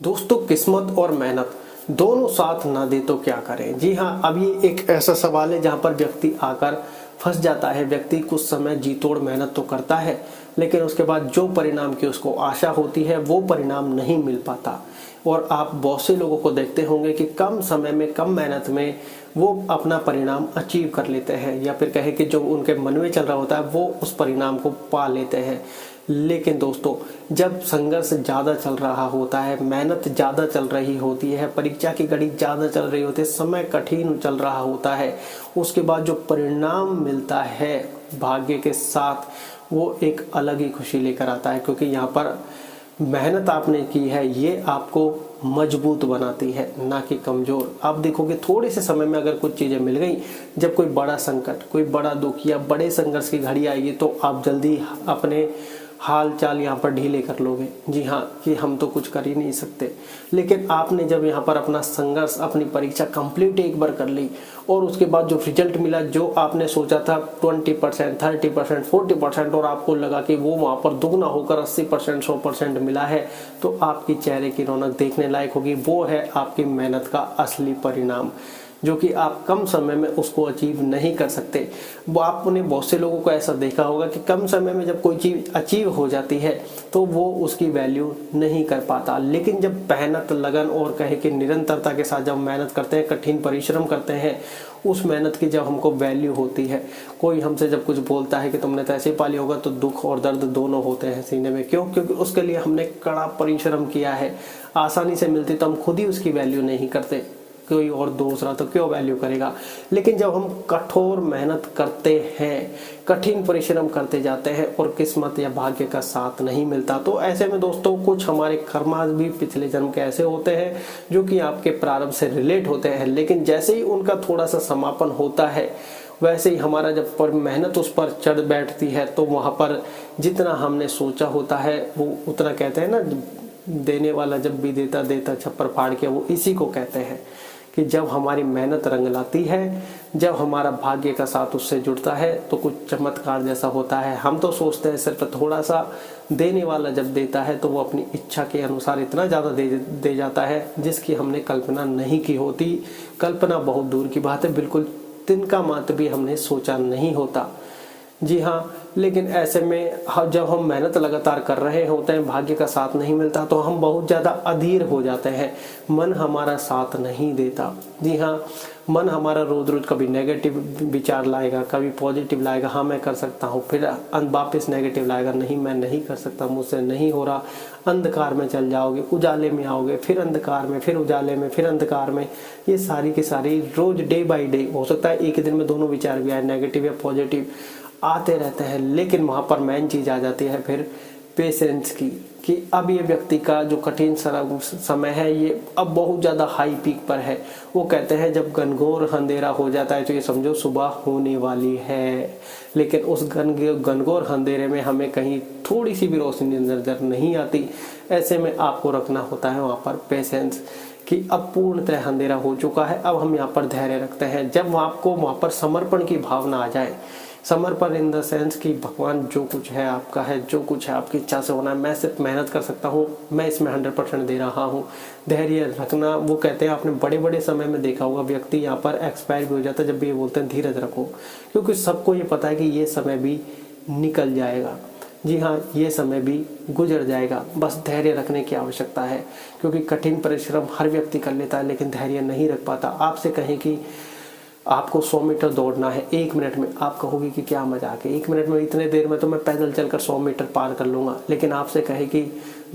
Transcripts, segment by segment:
दोस्तों, किस्मत और मेहनत दोनों साथ ना दे तो क्या करें। जी हाँ, अब ये एक ऐसा सवाल है जहाँ पर व्यक्ति आकर फंस जाता है। व्यक्ति कुछ समय जी तोड़ मेहनत तो करता है, लेकिन उसके बाद जो परिणाम की उसको आशा होती है वो परिणाम नहीं मिल पाता। और आप बहुत से लोगों को देखते होंगे कि कम समय में, कम मेहनत में वो अपना परिणाम अचीव कर लेते हैं, या फिर कहे कि जो उनके मन में चल रहा होता है वो उस परिणाम को पा लेते हैं। लेकिन दोस्तों, जब संघर्ष ज़्यादा चल रहा होता है, मेहनत ज़्यादा चल रही होती है, परीक्षा की घड़ी ज़्यादा चल रही होती है, समय कठिन चल रहा होता है, उसके बाद जो परिणाम मिलता है भाग्य के साथ, वो एक अलग ही खुशी लेकर आता है। क्योंकि यहाँ पर मेहनत आपने की है, ये आपको मजबूत बनाती है, ना कि कमज़ोर। आप देखोगे थोड़े से समय में अगर कुछ चीज़ें मिल गई, जब कोई बड़ा संकट, कोई बड़ा दुख या बड़े संघर्ष की घड़ी आएगी तो आप जल्दी अपने हाल चाल यहाँ पर ढीले कर लोगे। जी हाँ, कि हम तो कुछ कर ही नहीं सकते। लेकिन आपने जब यहाँ पर अपना संघर्ष, अपनी परीक्षा कंप्लीट एक बार कर ली और उसके बाद जो रिजल्ट मिला, जो आपने सोचा था 20%, 30%, 40%, और आपको लगा कि वो वहाँ पर दुगना होकर 80%, 100% मिला है, तो आपकी चेहरे की रौनक देखने लायक होगी। वो है आपकी मेहनत का असली परिणाम, जो कि आप कम समय में उसको अचीव नहीं कर सकते। वो आपने बहुत से लोगों को ऐसा देखा होगा कि कम समय में जब कोई चीज़ अचीव हो जाती है तो वो उसकी वैल्यू नहीं कर पाता। लेकिन जब मेहनत, लगन और कहे कि निरंतरता के साथ जब मेहनत करते हैं, कठिन परिश्रम करते हैं, उस मेहनत की जब हमको वैल्यू होती है, कोई हमसे जब कुछ बोलता है कि तुमने तो ऐसे पाली होगा, तो दुख और दर्द दोनों होते हैं सीने में। क्यों? क्योंकि उसके लिए हमने कड़ा परिश्रम किया है। आसानी से मिलती तो हम खुद ही उसकी वैल्यू नहीं करते, कोई और दूसरा तो क्यों वैल्यू करेगा। लेकिन जब हम कठोर मेहनत करते हैं, कठिन परिश्रम करते जाते हैं और किस्मत या भाग्य का साथ नहीं मिलता, तो ऐसे में दोस्तों कुछ हमारे कर्मास भी पिछले जन्म के ऐसे होते हैं जो कि आपके प्रारंभ से रिलेट होते हैं। लेकिन जैसे ही उनका थोड़ा सा समापन होता है, वैसे ही हमारा जब पर मेहनत उस पर चढ़ बैठती है, तो वहाँ पर जितना हमने सोचा होता है वो उतना, कहते हैं ना, देने वाला जब भी देता देता छप्पर फाड़ के, वो इसी को कहते हैं कि जब हमारी मेहनत रंग लाती है, जब हमारा भाग्य का साथ उससे जुड़ता है, तो कुछ चमत्कार जैसा होता है। हम तो सोचते हैं सिर्फ थोड़ा सा, देने वाला जब देता है तो वो अपनी इच्छा के अनुसार इतना ज़्यादा दे जाता है जिसकी हमने कल्पना नहीं की होती। कल्पना बहुत दूर की बात है, बिल्कुल तिनका मात्र भी हमने सोचा नहीं होता। जी हाँ, लेकिन ऐसे में जब हम मेहनत लगातार कर रहे होते हैं, भाग्य का साथ नहीं मिलता, तो हम बहुत ज़्यादा अधीर हो जाते हैं। मन हमारा साथ नहीं देता। जी हाँ, मन हमारा रोज रोज कभी नेगेटिव विचार लाएगा, कभी पॉजिटिव लाएगा, हाँ मैं कर सकता हूँ, फिर वापस नेगेटिव लाएगा, नहीं मैं नहीं कर सकता, मुझसे नहीं हो रहा। अंधकार में चल जाओगे, उजाले में आओगे, फिर अंधकार में, फिर उजाले में, फिर अंधकार में। ये सारी की सारी रोज डे बाय डे, हो सकता है एक ही दिन में दोनों विचार भी आए, नेगेटिव या पॉजिटिव आते रहते हैं। लेकिन वहाँ पर मेन चीज़ आ जाती है फिर पेशेंस की, कि अब ये व्यक्ति का जो कठिन समय है, ये अब बहुत ज़्यादा हाई पीक पर है। वो कहते हैं जब घनघोर अंधेरा हो जाता है तो ये समझो सुबह होने वाली है। लेकिन उस घनघोर अंधेरे में हमें कहीं थोड़ी सी भी रोशनी नजर नहीं आती। ऐसे में आपको रखना होता है वहाँ पर पेशेंस, कि अब पूर्णतः अंधेरा हो चुका है, अब हम यहाँ पर धैर्य रखते हैं। जब आपको वहाँ पर समर्पण की भावना आ जाए, समर्पण इन द सेंस कि भगवान जो कुछ है आपका है, जो कुछ है आपकी इच्छा से होना है, मैं सिर्फ मेहनत कर सकता हूँ, मैं इसमें 100% दे रहा हूँ। धैर्य रखना, वो कहते हैं, आपने बड़े बड़े समय में देखा होगा व्यक्ति यहाँ पर एक्सपायर भी हो जाता है जब भी ये बोलते हैं धीरज रखो, क्योंकि सबको ये पता है कि ये समय भी निकल जाएगा। जी हाँ, ये समय भी गुजर जाएगा, बस धैर्य रखने की आवश्यकता है। क्योंकि कठिन परिश्रम हर व्यक्ति कर लेता है, लेकिन धैर्य नहीं रख पाता। आपसे कहें कि आपको 100 मीटर दौड़ना है 1 मिनट में, आप कहोगे कि क्या मजाक है, 1 मिनट में, इतने देर में तो मैं पैदल चलकर 100 मीटर पार कर लूँगा। लेकिन आपसे कहे कि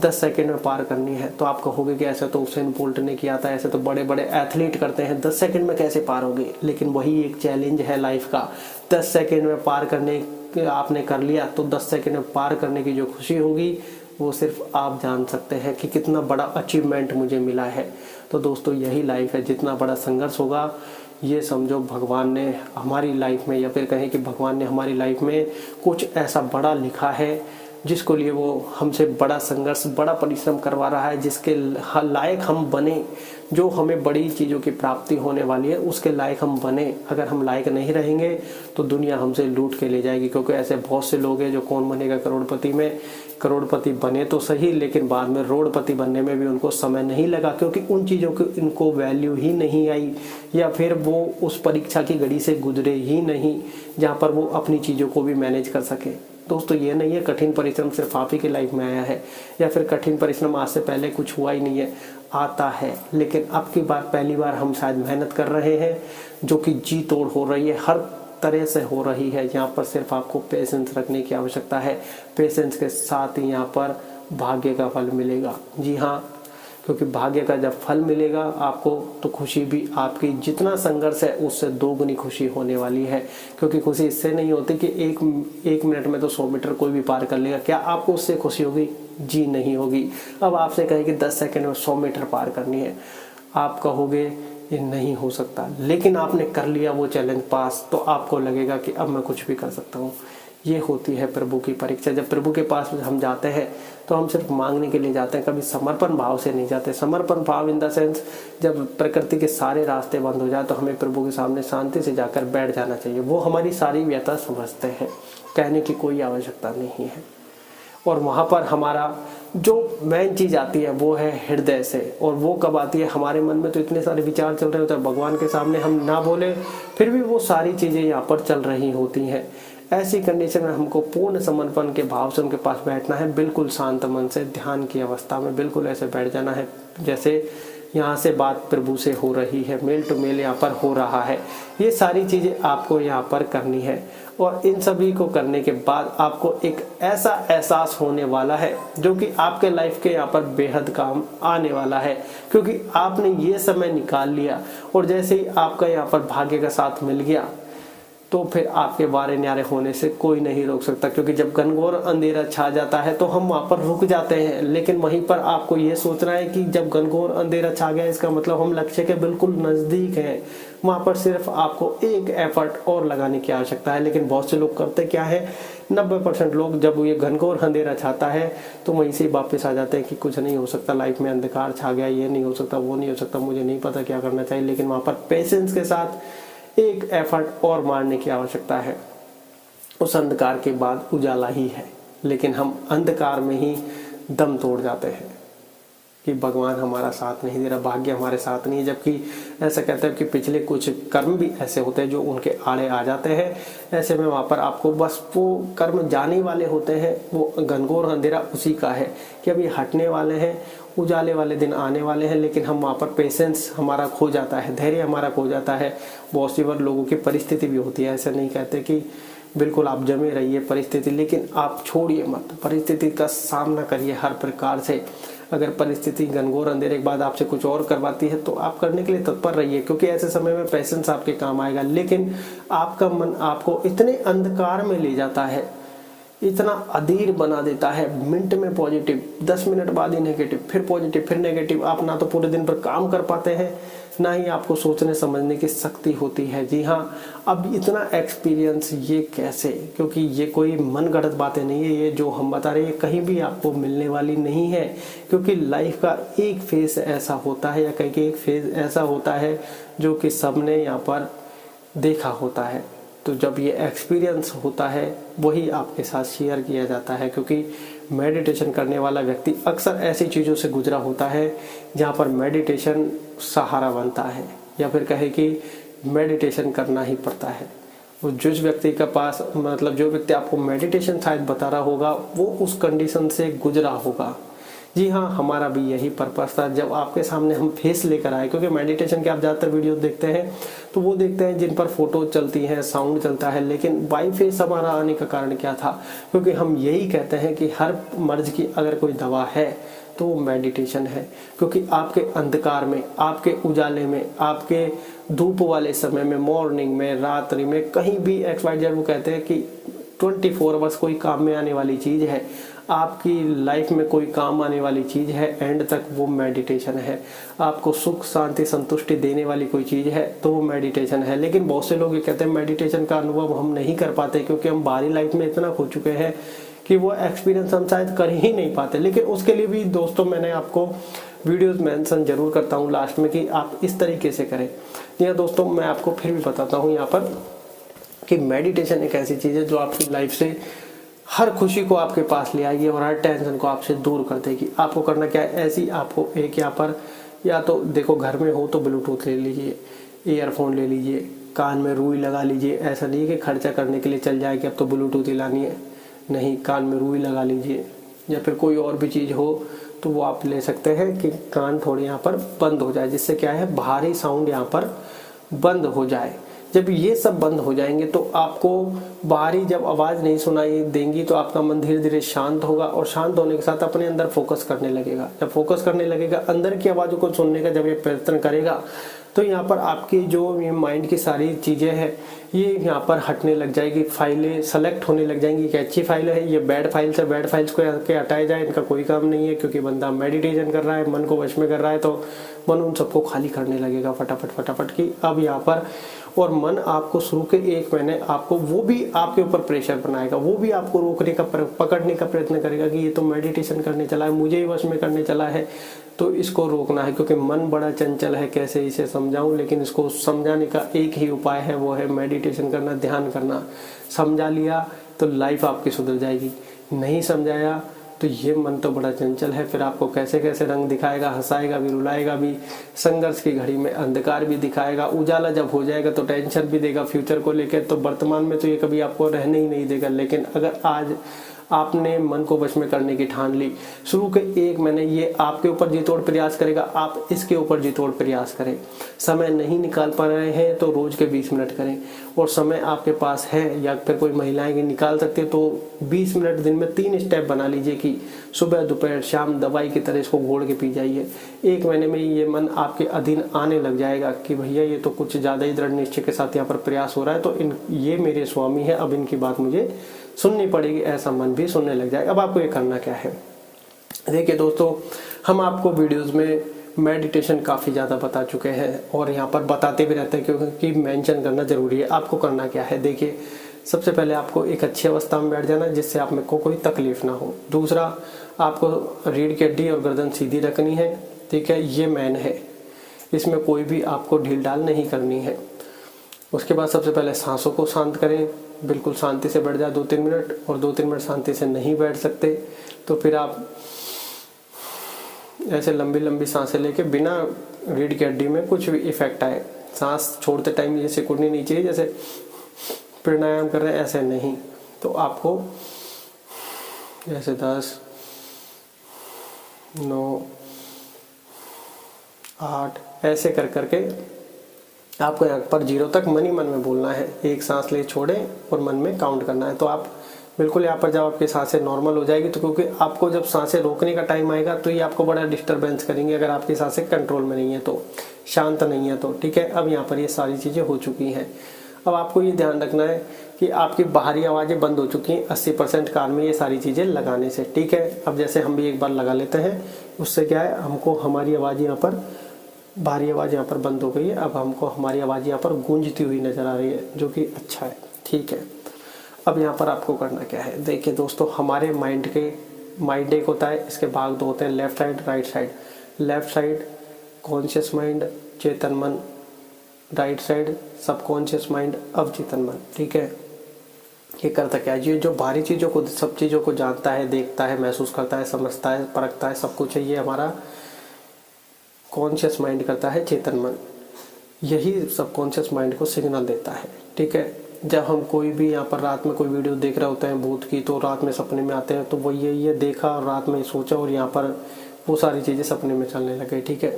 10 सेकंड में पार करनी है, तो आप कहोगे कि ऐसा तो उसेन बोल्ट ने किया था, ऐसे तो बड़े बड़े एथलीट करते हैं, 10 सेकंड में कैसे पार होगे। लेकिन वही एक चैलेंज है लाइफ का। 10 सेकंड में पार करने आपने कर लिया, तो 10 सेकंड में पार करने की जो खुशी होगी वो सिर्फ आप जान सकते हैं कि कितना बड़ा अचीवमेंट मुझे मिला है। तो दोस्तों, यही लाइफ है। जितना बड़ा संघर्ष होगा, ये समझो भगवान ने हमारी लाइफ में, या फिर कहें कि भगवान ने हमारी लाइफ में कुछ ऐसा बड़ा लिखा है जिसको लिए वो हमसे बड़ा संघर्ष, बड़ा परिश्रम करवा रहा है, जिसके लायक हम बने। जो हमें बड़ी चीज़ों की प्राप्ति होने वाली है उसके लायक हम बने। अगर हम लायक नहीं रहेंगे तो दुनिया हमसे लूट के ले जाएगी। क्योंकि ऐसे बहुत से लोग हैं जो कौन बनेगा करोड़पति में करोड़पति बने तो सही, लेकिन बाद में रोड़पति बनने में भी उनको समय नहीं लगा, क्योंकि उन चीज़ों की इनको वैल्यू ही नहीं आई, या फिर वो उस परीक्षा की घड़ी से गुजरे ही नहीं जहाँ पर वो अपनी चीज़ों को भी मैनेज कर सके। दोस्तों, ये नहीं है कठिन परिश्रम सिर्फ आप ही की लाइफ में आया है, या फिर कठिन परिश्रम आज से पहले कुछ हुआ ही नहीं है, आता है, लेकिन अब की बार पहली बार हम शायद मेहनत कर रहे हैं जो कि जी तोड़ हो रही है, हर तरह से हो रही है। यहाँ पर सिर्फ आपको पेशेंस रखने की आवश्यकता है। पेशेंस के साथ ही यहाँ पर भाग्य का फल मिलेगा। जी हाँ, क्योंकि भाग्य का जब फल मिलेगा आपको, तो खुशी भी आपकी जितना संघर्ष है उससे दोगुनी खुशी होने वाली है। क्योंकि खुशी इससे नहीं होती कि एक मिनट में तो 100 मीटर कोई भी पार कर लेगा। क्या आपको उससे खुशी होगी? जी नहीं होगी। अब आपसे कहे कि 10 सेकंड में 100 मीटर पार करनी है, आप कहोगे ये नहीं हो सकता, लेकिन आपने कर लिया वो चैलेंज पास, तो आपको लगेगा कि अब मैं कुछ भी कर सकता हूँ। ये होती है प्रभु की परीक्षा। जब प्रभु के पास हम जाते हैं तो हम सिर्फ मांगने के लिए जाते हैं, कभी समर्पण भाव से नहीं जाते। समर्पण भाव इन द सेंस, जब प्रकृति के सारे रास्ते बंद हो जाए तो हमें प्रभु के सामने शांति से जाकर बैठ जाना चाहिए। वो हमारी सारी व्यथा समझते हैं, कहने की कोई आवश्यकता नहीं है। और वहाँ पर हमारा जो मेन चीज़ आती है वो है हृदय से। और वो कब आती है? हमारे मन में तो इतने सारे विचार चल रहे होते हैं, भगवान के सामने हम ना बोले फिर भी वो सारी चीज़ें यहाँ पर चल रही होती हैं। ऐसी कंडीशन में हमको पूर्ण समर्पण के भाव से उनके पास बैठना है, बिल्कुल शांत मन से, ध्यान की अवस्था में बिल्कुल ऐसे बैठ जाना है जैसे यहाँ से बात प्रभु से हो रही है, मेल टू मेल यहाँ पर हो रहा है। ये सारी चीज़ें आपको यहाँ पर करनी है। और इन सभी को करने के बाद आपको एक ऐसा एहसास होने वाला है जो कि आपके लाइफ के यहाँ पर बेहद काम आने वाला है, क्योंकि आपने ये समय निकाल लिया। और जैसे ही आपका यहाँ पर भाग्य का साथ मिल गया तो फिर आपके वारे न्यारे होने से कोई नहीं रोक सकता। क्योंकि जब घनघोर अंधेरा छा जाता है तो हम वहाँ पर रुक जाते हैं, लेकिन वहीं पर आपको ये सोचना है कि जब घनघोर अंधेरा छा गया इसका मतलब हम लक्ष्य के बिल्कुल नज़दीक हैं। वहाँ पर सिर्फ आपको एक एफर्ट और लगाने की आवश्यकता है। लेकिन बहुत से लोग करते क्या है, 90% लोग जब ये घनघोर अंधेरा छाता है तो वहीं से वापस आ जाते हैं कि कुछ नहीं हो सकता, लाइफ में अंधकार छा गया, ये नहीं हो सकता, वो नहीं हो सकता, मुझे नहीं पता क्या करना चाहिए। लेकिन वहाँ पर पेशेंस के साथ एक एफर्ट और मारने की आवश्यकता है। उस अंधकार के बाद उजाला ही है, लेकिन हम अंधकार में ही दम तोड़ जाते हैं कि भगवान हमारा साथ नहीं दे रहा, भाग्य हमारे साथ नहीं है। जबकि ऐसा कहते हैं कि पिछले कुछ कर्म भी ऐसे होते हैं जो उनके आड़े आ जाते हैं। ऐसे में वहाँ पर आपको बस वो कर्म जाने वाले होते हैं, वो घनघोर अंधेरा उसी का है कि अभी हटने वाले हैं, उजाले वाले दिन आने वाले हैं। लेकिन हम वहाँ पर पेशेंस हमारा खो जाता है, धैर्य हमारा खो जाता है। बहुत सी बार लोगों की परिस्थिति भी होती है, ऐसे नहीं कहते कि बिल्कुल आप जमे रहिए परिस्थिति, लेकिन आप छोड़िए मत, परिस्थिति का सामना करिए हर प्रकार से। अगर परिस्थिति घनघोर अंधेरे के बाद आपसे कुछ और करवाती है तो आप करने के लिए तत्पर रहिए, क्योंकि ऐसे समय में पेशेंस आपके काम आएगा। लेकिन आपका मन आपको इतने अंधकार में ले जाता है, इतना अधीर बना देता है, मिनट में पॉजिटिव, 10 मिनट बाद ही नेगेटिव, फिर पॉजिटिव, फिर नेगेटिव। आप ना तो पूरे दिन पर काम कर पाते हैं, ना ही आपको सोचने समझने की शक्ति होती है। जी हाँ, अब इतना एक्सपीरियंस ये कैसे? क्योंकि ये कोई मन गढ़ंत बातें नहीं है, ये जो हम बता रहे हैं कहीं भी आपको मिलने वाली नहीं है। क्योंकि लाइफ का एक फेज ऐसा होता है, या कहीं के एक फेज ऐसा होता है जो कि सबने यहाँ पर देखा होता है। तो जब ये एक्सपीरियंस होता है वही आपके साथ शेयर किया जाता है। क्योंकि मेडिटेशन करने वाला व्यक्ति अक्सर ऐसी चीज़ों से गुजरा होता है जहाँ पर मेडिटेशन सहारा बनता है, या फिर कहे कि मेडिटेशन करना ही पड़ता है। वो जिस व्यक्ति के पास, मतलब जो व्यक्ति आपको मेडिटेशन शायद बता रहा होगा, वो उस कंडीशन से गुजरा होगा। जी हाँ, हमारा भी यही पर्पस था। जब आपके सामने हम फेस लेकर आए, क्योंकि मेडिटेशन के आप ज़्यादातर वीडियो देखते हैं तो वो देखते हैं जिन पर फोटो चलती हैं, साउंड चलता है, लेकिन बाई फेस हमारा आने का कारण क्या था? क्योंकि हम यही कहते हैं कि हर मर्ज की अगर कोई दवा है तो वो मेडिटेशन है। क्योंकि आपके अंधकार में, आपके उजाले में, आपके धूप वाले समय में, मॉर्निंग में, रात्रि में, कहीं भी XYZ, वो कहते हैं कि 24 आवर्स कोई काम में आने वाली चीज़ है, आपकी लाइफ में कोई काम आने वाली चीज़ है, एंड तक वो मेडिटेशन है। आपको सुख शांति संतुष्टि देने वाली कोई चीज़ है तो वो मेडिटेशन है। लेकिन बहुत से लोग ये कहते हैं मेडिटेशन का अनुभव हम नहीं कर पाते, क्योंकि हम बाहरी लाइफ में इतना खो चुके हैं कि वो एक्सपीरियंस हम शायद कर ही नहीं पाते। लेकिन उसके लिए भी दोस्तों मैंने आपको वीडियोस मेंशन जरूर करता हूँ लास्ट में कि आप इस तरीके से करें। या दोस्तों मैं आपको फिर भी बताता हूँ यहाँ पर कि मेडिटेशन एक ऐसी चीज़ है जो आपकी लाइफ से हर खुशी को आपके पास ले आएगी और हर टेंशन को आपसे दूर कर देगी। आपको करना क्या है, ऐसी आपको एक यहाँ पर, या तो देखो घर में हो तो ब्लूटूथ ले लीजिए, ईयरफोन ले लीजिए, कान में रुई लगा लीजिए। ऐसा नहीं है कि खर्चा करने के लिए चल जाए कि अब तो ब्लूटूथ ही लानी है, नहीं, कान में रुई लगा लीजिए। या फिर कोई और भी चीज़ हो तो वो आप ले सकते हैं कि कान थोड़े यहाँ पर बंद हो जाए, जिससे क्या है बाहरी साउंड यहाँ पर बंद हो जाए। जब ये सब बंद हो जाएंगे तो आपको बाहरी जब आवाज़ नहीं सुनाई देंगी तो आपका मन धीरे धीरे शांत होगा, और शांत होने के साथ अपने अंदर फोकस करने लगेगा। जब फोकस करने लगेगा, अंदर की आवाज़ों को सुनने का जब ये प्रयत्न करेगा, तो यहाँ पर आपकी जो ये माइंड की सारी चीज़ें हैं ये यहाँ पर हटने लग जाएगी, फाइलें सेलेक्ट होने लग जाएंगी कि अच्छी फाइल है, ये बैड फाइल्स है, बैड फाइल्स को के हटाया जाए, इनका कोई काम नहीं है। क्योंकि बंदा मेडिटेशन कर रहा है, मन को वश में कर रहा है, तो मन उन सबको खाली करने लगेगा फटाफट फटाफट की। अब यहाँ पर और मन आपको शुरू के 1 महीने आपको वो भी आपके ऊपर प्रेशर बनाएगा, वो भी आपको रोकने का पकड़ने का प्रयत्न करेगा कि ये तो मेडिटेशन करने चला है, मुझे ही वश में करने चला है, तो इसको रोकना है। क्योंकि मन बड़ा चंचल है, कैसे इसे समझाऊं, लेकिन इसको समझाने का एक ही उपाय है, वो है मेडिटेशन करना, ध्यान करना। समझा लिया तो लाइफ आपकी सुधर जाएगी, नहीं समझाया तो ये मन तो बड़ा चंचल है, फिर आपको कैसे कैसे रंग दिखाएगा, हंसाएगा भी, रुलाएगा भी, संघर्ष की घड़ी में अंधकार भी दिखाएगा, उजाला जब हो जाएगा तो टेंशन भी देगा फ्यूचर को लेकर। तो वर्तमान में तो ये कभी आपको रहने ही नहीं देगा। लेकिन अगर आज आपने मन को वश में करने की ठान ली, शुरू के 1 महीने ये आपके ऊपर जी तोड़ प्रयास करेगा, आप इसके ऊपर जी तोड़ प्रयास करें। समय नहीं निकाल पा रहे हैं तो रोज के 20 मिनट करें, और समय आपके पास है या फिर कोई महिलाएं निकाल सकती है तो 20 मिनट दिन में 3 स्टेप बना लीजिए कि सुबह दोपहर शाम दवाई की तरह इसको घोल के पी जाइए। 1 महीने में ये मन आपके अधीन आने लग जाएगा कि भैया ये तो कुछ ज़्यादा ही दृढ़ निश्चय के साथ यहाँ पर प्रयास हो रहा है, तो ये मेरे स्वामी है, अब इनकी बात मुझे सुननी पड़ेगी, ऐसा मन भी सुनने लग जाएगा। अब आपको ये करना क्या है, देखिए दोस्तों, हम आपको वीडियोस में मेडिटेशन काफ़ी ज़्यादा बता चुके हैं और यहाँ पर बताते भी रहते हैं, क्योंकि मेंशन करना ज़रूरी है। आपको करना क्या है, देखिए, सबसे पहले आपको एक अच्छी अवस्था में बैठ जाना जिससे आप में को कोई तकलीफ ना हो। दूसरा, आपको रीढ़ की हड्डी और गर्दन सीधी रखनी है, ठीक है, ये मेन है, इसमें कोई भी आपको ढील डाल नहीं करनी है। उसके बाद सबसे पहले सांसों को शांत करें, बिल्कुल शांति से बैठ जाए 2-3 मिनट, और 2-3 मिनट शांति से नहीं बैठ सकते तो फिर आप ऐसे लंबी लंबी सांसें लेके बिना रीढ़ की हड्डी में कुछ भी इफेक्ट आए, सांस छोड़ते टाइम ये सिकुड़नी नहीं चाहिए, जैसे प्राणायाम कर रहे हैं ऐसे नहीं। तो आपको ऐसे 10, 9, 8 ऐसे कर करके आपको यहाँ पर 0 तक मन ही मन में बोलना है। एक सांस ले छोड़ें और मन में काउंट करना है। तो आप बिल्कुल यहाँ पर जब आपकी सांसें नॉर्मल हो जाएगी, तो क्योंकि आपको जब सांसें रोकने का टाइम आएगा तो ये आपको बड़ा डिस्टर्बेंस करेंगे अगर आपकी सांसें कंट्रोल में नहीं है, तो शांत नहीं है तो, ठीक है। अब यहाँ पर ये सारी चीज़ें हो चुकी हैं। अब आपको ये ध्यान रखना है कि आपकी बाहरी आवाज़ें बंद हो चुकी हैं 80% कान में ये सारी चीज़ें लगाने से, ठीक है। अब जैसे हम भी एक बार लगा लेते हैं, उससे क्या है, हमको हमारी आवाज़ यहाँ पर, बाहरी आवाज़ यहाँ पर बंद हो गई है, अब हमको हमारी आवाज़ यहाँ पर गूंजती हुई नज़र आ रही है, जो कि अच्छा है, ठीक है। अब यहाँ पर आपको करना क्या है, देखिए दोस्तों, हमारे माइंड एक होता है, इसके भाग 2 होते हैं, left side, right side. Left side conscious mind, चेतन मन, राइट साइड सबकॉन्शियस माइंड, अवचेतन मन, ठीक है। ये करता क्या है, ये जो बाहरी चीज़ों को, सब चीज़ों को जानता है, देखता है, महसूस करता है, समझता है, परखता है, सब कुछ है, ये हमारा कॉन्शियस माइंड करता है, चेतन मन। यही सबकॉन्शियस माइंड को सिग्नल देता है, ठीक है। जब हम कोई भी यहाँ पर रात में कोई वीडियो देख रहे होते हैं भूत की, तो रात में सपने में आते हैं, तो वो ये देखा और रात में सोचा और यहाँ पर वो सारी चीज़ें सपने में चलने लगे, ठीक है।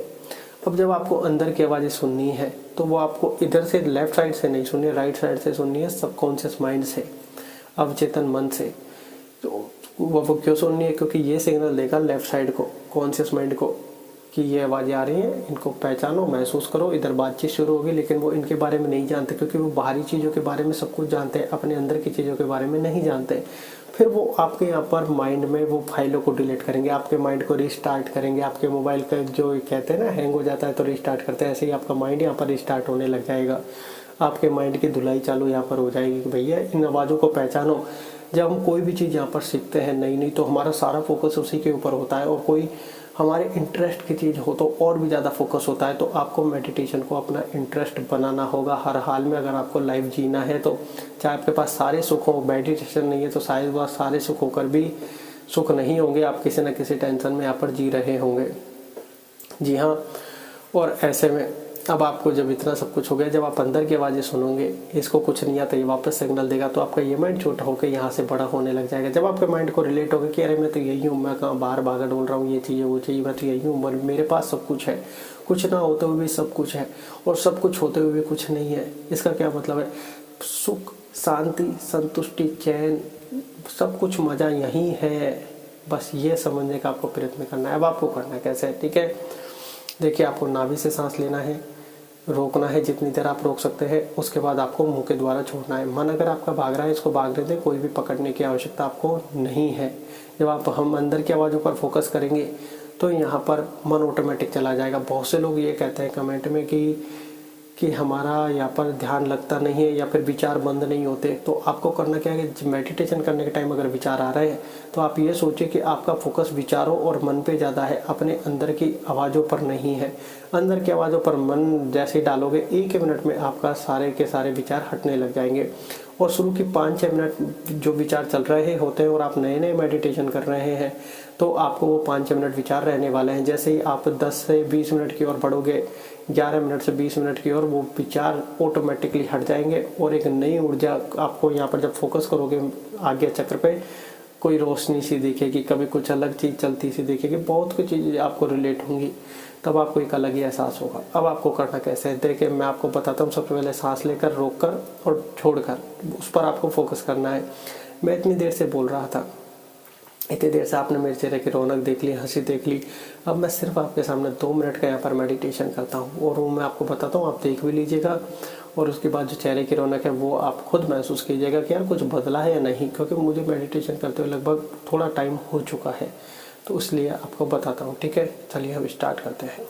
अब जब आपको अंदर की आवाज़ें सुननी है तो वो आपको इधर से लेफ्ट साइड से नहीं सुननी है, राइट साइड से सुननी है, सबकॉन्शियस माइंड से, अवचेतन मन से। तो वो क्यों सुननी है, क्योंकि ये सिग्नल देगा लेफ्ट साइड को, कॉन्शियस माइंड को, कि ये आवाज़ें आ रही हैं, इनको पहचानो, महसूस करो, इधर बातचीत शुरू होगी। लेकिन वो इनके बारे में नहीं जानते, क्योंकि वो बाहरी चीज़ों के बारे में सब कुछ जानते हैं, अपने अंदर की चीज़ों के बारे में नहीं जानते। फिर वो आपके यहाँ पर माइंड में वो फाइलों को डिलीट करेंगे, आपके माइंड को रिस्टार्ट करेंगे। आपके मोबाइल का जो कहते हैं ना, हैंग हो जाता है तो रिस्टार्ट करते हैं, ऐसे ही आपका माइंड यहाँ पर रिस्टार्ट होने लग जाएगा। आपके माइंड की धुलाई चालू यहाँ पर हो जाएगी कि भैया इन आवाज़ों को पहचानो। जब हम कोई भी चीज़ यहाँ पर सीखते हैं नई, तो हमारा सारा फोकस उसी के ऊपर होता है, और कोई हमारे इंटरेस्ट की चीज़ हो तो और भी ज़्यादा फोकस होता है। तो आपको मेडिटेशन को अपना इंटरेस्ट बनाना होगा हर हाल में। अगर आपको लाइफ जीना है तो चाहे आपके पास सारे सुख हो, मेडिटेशन नहीं है तो शायद वह सारे सुख होकर भी सुख नहीं होंगे, आप किसी न किसी टेंशन में यहाँ पर जी रहे होंगे। जी हाँ, और ऐसे में अब आपको जब इतना सब कुछ हो गया, जब आप अंदर की आवाज़ें सुनोगे, इसको कुछ नहीं आता, ये वापस सिग्नल देगा, तो आपका ये माइंड छोटा होकर यहाँ से बड़ा होने लग जाएगा। जब आपके माइंड को रिलेट होगा कि अरे मैं तो यही हूँ, मैं कहाँ बाहर भागा डोल रहा हूँ, ये चाहिए वो चाहिए, मैं तो यही हूँ, मेरे पास सब कुछ है, कुछ ना होते हुए भी सब कुछ है और सब कुछ होते हुए भी कुछ नहीं है। इसका क्या मतलब है? सुख, शांति, संतुष्टि, चैन, सब कुछ मज़ा यहीं है। बस ये समझने का आपको प्रयत्न करना है। अब आपको करना कैसे है? ठीक है, देखिए, आपको नाभि से सांस लेना है, रोकना है जितनी देर आप रोक सकते हैं, उसके बाद आपको मुंह के द्वारा छोड़ना है। मन अगर आपका भाग रहा है, इसको भागने दें, कोई भी पकड़ने की आवश्यकता आपको नहीं है। जब हम अंदर की आवाज़ों पर फोकस करेंगे तो यहाँ पर मन ऑटोमेटिक चला जाएगा। बहुत से लोग ये कहते हैं कमेंट में कि हमारा यहाँ पर ध्यान लगता नहीं है या फिर विचार बंद नहीं होते। तो आपको करना क्या है कि मेडिटेशन करने के टाइम अगर विचार आ रहे हैं तो आप ये सोचिए कि आपका फोकस विचारों और मन पे ज़्यादा है, अपने अंदर की आवाज़ों पर नहीं है। अंदर की आवाज़ों पर मन जैसे ही डालोगे, 1 मिनट में आपका सारे के सारे विचार हटने लग जाएंगे। और शुरू की 5-6 मिनट जो विचार चल रहे होते हैं और आप नए नए मेडिटेशन कर रहे हैं तो आपको वो 5-6 मिनट विचार रहने वाले हैं। जैसे ही आप 10 से 20 मिनट की ओर बढ़ोगे, 11 मिनट से 20 मिनट की ओर, वो विचार ऑटोमेटिकली हट जाएंगे और एक नई ऊर्जा आपको यहाँ पर जब फोकस करोगे आगे चक्र पे, कोई रोशनी सी दिखेगी, कभी कुछ अलग चीज़ चलती सी दिखेगी, बहुत कुछ चीज़ें आपको रिलेट होंगी, तब आपको एक अलग ही एहसास होगा। अब आपको करना कैसे है? देखिए, मैं आपको बताता हूँ। सबसे पहले सांस लेकर, रोक कर और छोड़कर उस पर आपको फोकस करना है। मैं इतनी देर से बोल रहा था, इतनी देर से आपने मेरे चेहरे की रौनक देख ली, हंसी देख ली। अब मैं सिर्फ आपके सामने 2 मिनट का यहाँ पर मेडिटेशन करता हूँ और वो मैं आपको बताता हूँ, आप देख भी लीजिएगा और उसके बाद जो चेहरे की रौनक है वो आप खुद महसूस कीजिएगा कि यार कुछ बदला है या नहीं। क्योंकि मुझे मेडिटेशन करते हुए लगभग थोड़ा टाइम हो चुका है, तो इसलिए आपको बताता हूँ। ठीक है, चलिए हम स्टार्ट करते हैं।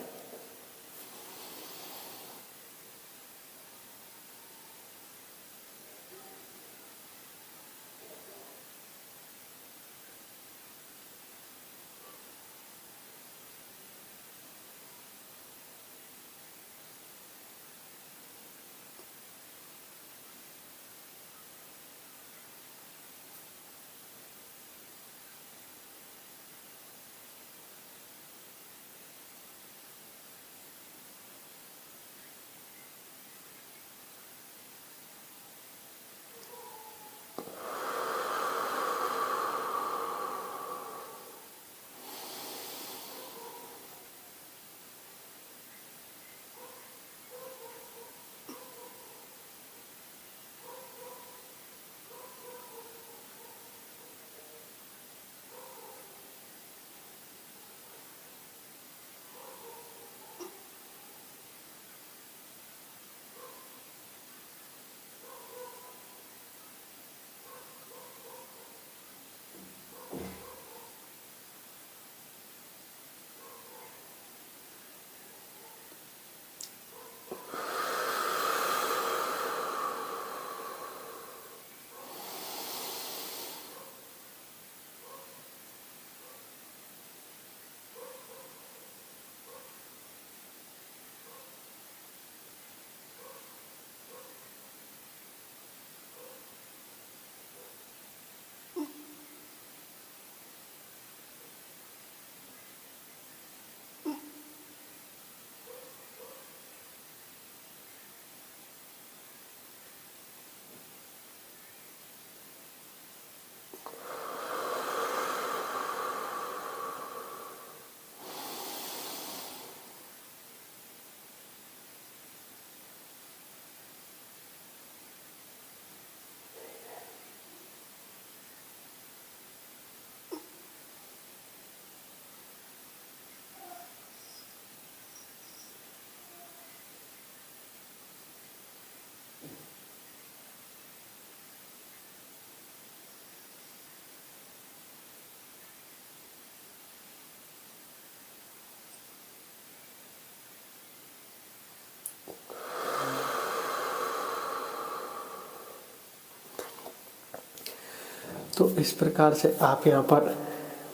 तो इस प्रकार से आप यहाँ पर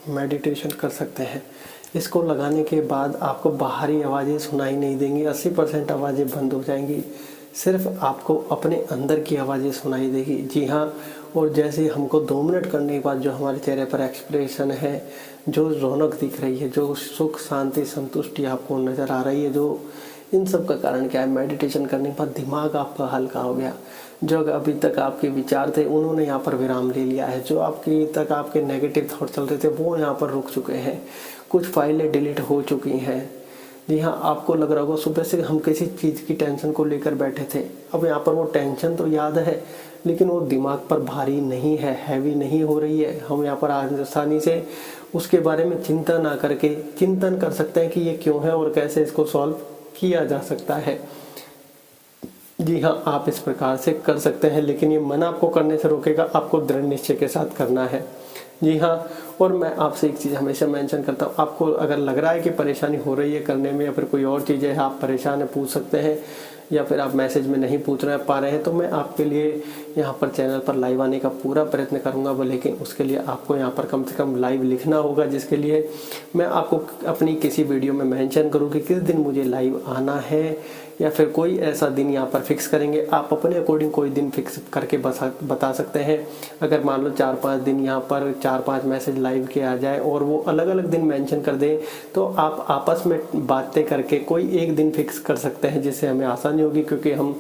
मेडिटेशन कर सकते हैं। इसको लगाने के बाद आपको बाहरी आवाज़ें सुनाई नहीं देंगी, 80% आवाज़ें बंद हो जाएंगी, सिर्फ आपको अपने अंदर की आवाज़ें सुनाई देगी। जी हाँ, और जैसे हमको 2 मिनट करने के बाद जो हमारे चेहरे पर एक्सप्रेशन है, जो रौनक दिख रही है, जो सुख शांति संतुष्टि आपको नज़र आ रही है, जो इन सब का कारण क्या है, मेडिटेशन करने के बाद दिमाग आपका हल्का हो गया। जो अभी तक आपके विचार थे उन्होंने यहाँ पर विराम ले लिया है, जो आपकी तक आपके नेगेटिव थॉट चल रहे थे वो यहाँ पर रुक चुके हैं, कुछ फाइलें डिलीट हो चुकी हैं। जी हाँ, आपको लग रहा होगा सुबह से हम किसी चीज़ की टेंशन को लेकर बैठे थे, अब यहाँ पर वो टेंशन तो याद है लेकिन वो दिमाग पर भारी नहीं है, हैवी नहीं हो रही है। हम यहाँ पर आसानी से उसके बारे में चिंता ना करके चिंतन कर सकते हैं कि ये क्यों है और कैसे इसको सॉल्व किया जा सकता है। जी हाँ, आप इस प्रकार से कर सकते हैं, लेकिन ये मन आपको करने से रोकेगा, आपको दृढ़ निश्चय के साथ करना है। जी हाँ, और मैं आपसे एक चीज़ हमेशा मेंशन करता हूँ, आपको अगर लग रहा है कि परेशानी हो रही है करने में या फिर कोई और चीज़ है, आप परेशान है, पूछ सकते हैं, या फिर आप मैसेज में नहीं पूछ रहे पा रहे हैं तो मैं आपके लिए यहाँ पर चैनल पर लाइव आने का पूरा प्रयत्न करूँगा, लेकिन उसके लिए आपको यहाँ पर कम से कम लाइव लिखना होगा, जिसके लिए मैं आपको अपनी किसी वीडियो में मेंशन करूँ कि किस दिन मुझे लाइव आना है, या फिर कोई ऐसा दिन यहाँ पर फिक्स करेंगे। आप अपने अकॉर्डिंग कोई दिन फिक्स करके बता सकते हैं। अगर मान लो 4-5 दिन यहाँ पर 4-5 मैसेज लाइव के आ जाए और वो अलग अलग दिन मेंशन कर दें, तो आप आपस में बातें करके कोई एक दिन फिक्स कर सकते हैं, जिससे हमें आसानी होगी, क्योंकि हम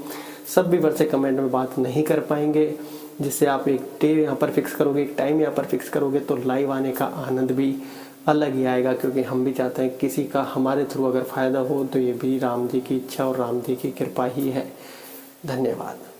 सब भी वर्ष से कमेंट में बात नहीं कर पाएंगे। जिससे आप एक डे यहाँ पर फिक्स करोगे, एक टाइम यहाँ पर फिक्स करोगे, तो लाइव आने का आनंद भी अलग ही आएगा, क्योंकि हम भी चाहते हैं किसी का हमारे थ्रू अगर फ़ायदा हो तो ये भी राम जी की इच्छा और राम जी की कृपा ही है। धन्यवाद।